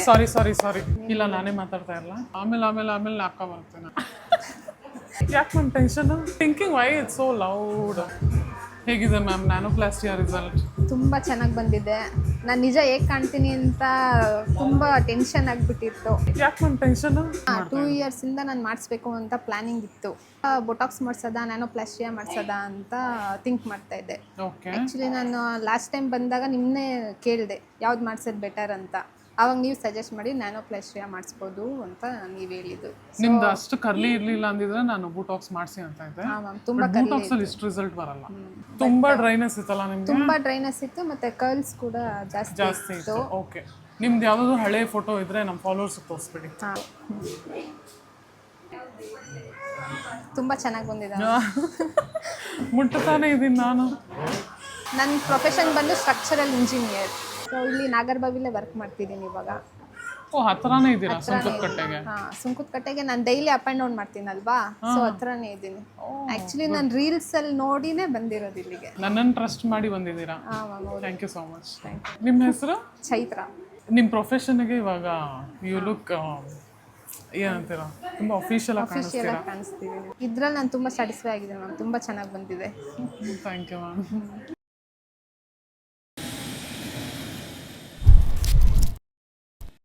ಸಾರಿ ಇಲ್ಲ ನಾನೇ ಮಾತಾಡ್ತಾ ಇಲ್ಲ ಆಮೇಲೆ ಹಾಕ ಬರ್ತೇನೆ ಯಾಕೆ ma'am tension thinking why it's so loud ಹೇಗಿದೆ ಮ್ಯಾಮ್ ನ್ಯಾನೋಪ್ಲಾಸ್ಟಿಯ ರಿಸಲ್ಟ್ ತುಂಬ ಚೆನ್ನಾಗಿ ಬಂದಿದೆ. ನಾನು ನಿಜ ಹೇಗೆ ಕಾಣ್ತೀನಿ ಅಂತ ತುಂಬ ಟೆನ್ಷನ್ ಆಗಿಬಿಟ್ಟಿತ್ತು. ಯಾಕೆ ಮ್ಯಾಮ್ ಟೆನ್ಷನ್ 2 ಇಯರ್ಸಿಂದ ನಾನು ಮಾಡಿಸ್ಬೇಕು ಅಂತ ಪ್ಲ್ಯಾನಿಂಗ್ ಇತ್ತು. ಬೊಟಾಕ್ಸ್ ಮಾಡಿಸೋದಾ ನ್ಯಾನೋಪ್ಲಾಸ್ಟಿಯಾ ಮಾಡಿಸೋದಾ ಅಂತ ಥಿಂಕ್ ಮಾಡ್ತಾ ಇದ್ದೆ. ಓಕೆ ಆ್ಯಕ್ಚುಲಿ ನಾನು ಲಾಸ್ಟ್ ಟೈಮ್ ಬಂದಾಗ ನಿಮ್ಮನ್ನೇ ಕೇಳಿದೆ ಯಾವ್ದು ಮಾಡಿಸೋದು ಬೆಟರ್ ಅಂತ. ಆವಾಗ ನೀವು ಸಜೆಸ್ಟ್ ಮಾಡಿ ನ್ಯಾನೋಪ್ಲಾಸ್ಟಿಯಾ ಮಾಡಿಸ್ಬೋದು ಅಂತ ನೀವು ಹೇಳಿದ್ದು. ನಿಮ್ದು ಅಷ್ಟು ಕರ್ಲಿ ಇರಲಿಲ್ಲ ಅಂದಿದ್ರೆ ನಾನು ಬೂಟಾಕ್ಸ್ ಮಾಡಿಸಿ ಅಂತ ಇದ್ದೆ. ಹಾಂ ಮ್ಯಾಮ್, ತುಂಬ ಬೂಟಾಕ್ಸ್ ಅಲ್ಲಿ ಇಷ್ಟು ರಿಸಲ್ಟ್ ಬರಲ್ಲ. ತುಂಬಾ ಡ್ರೈನೆಸ್ ಇತ್ತಲ್ಲ ನಿಮ್ಗೆ? ತುಂಬ ಡ್ರೈನೆಸ್ ಇತ್ತು ಮತ್ತು ಕರ್ಲ್ಸ್ ಕೂಡ ಜಾಸ್ತಿ ಇತ್ತು. ಓಕೆ, ನಿಮ್ದು ಯಾವ್ದಾದ್ರು ಹಳೆ ಫೋಟೋ ಇದ್ರೆ ನಮ್ಮ ಫಾಲೋವರ್ಸ್ ತೋರಿಸ್ಬಿಡಿ. ಹಾಂ, ತುಂಬ ಚೆನ್ನಾಗಿ ಬಂದಿದೆ. ಮುಟ್ಟತಾನೆ ಇದೀನಿ ನಾನು. ನನ್ನ ಪ್ರೊಫೆಷನ್ ಬಂದು ಸ್ಟ್ರಕ್ಚರಲ್ ಇಂಜಿನಿಯರ್. ಸೊ ಇಲ್ಲಿ ನಾಗರಬಾವಿಲೇ ವರ್ಕ್ ಮಾಡ್ತಿದ್ದೀನಿ ಇವಾಗ. ಓ, ಹತ್ರನೇ ಇದ್ದೀರಾ ಸುಂಕದಕಟ್ಟೆಗೆ? ಹಾಂ, ಸುಂಕದಕಟ್ಟೆಗೆ ನಾನು ಡೈಲಿ ಅಪ್ ಆ್ಯಂಡ್ ಡೌನ್ ಮಾಡ್ತೀನಲ್ವಾ, ಸೊ ಹತ್ರನೇ ಇದ್ದೀನಿ. ಆ್ಯಕ್ಚುಲಿ ನಾನು ರೀಲ್ಸಲ್ಲಿ ನೋಡಿನೇ ಬಂದಿರೋದು ಇಲ್ಲಿಗೆ. ನನ್ನನ್ನು ಟ್ರಸ್ಟ್ ಮಾಡಿ ಬಂದಿದ್ದೀರಾ. ಹಾಂ, ಥ್ಯಾಂಕ್ ಯು ಸೋ ಮಚ್. ನಿಮ್ಮ ಹೆಸರು? ಚೈತ್ರ. ನಿಮ್ಮ ಪ್ರೊಫೆಷನ್ಗೆ ಇವಾಗ ಯು ಲುಕ್ ಏನಂತೀರಾ, ತುಂಬ ಅಫಿಷಿಯಲ್ ಆಗಿ ಕಾಣಿಸ್ತಿದ್ದೀನಿ. ಇದ್ರಲ್ಲಿ ನಾನು ತುಂಬ ಸ್ಯಾಟಿಸ್ಫೈ ಆಗಿದ್ದೀನಿ ಮ್ಯಾಮ್, ತುಂಬ ಚೆನ್ನಾಗಿ ಬಂದಿದೆ. Thank you ma'am.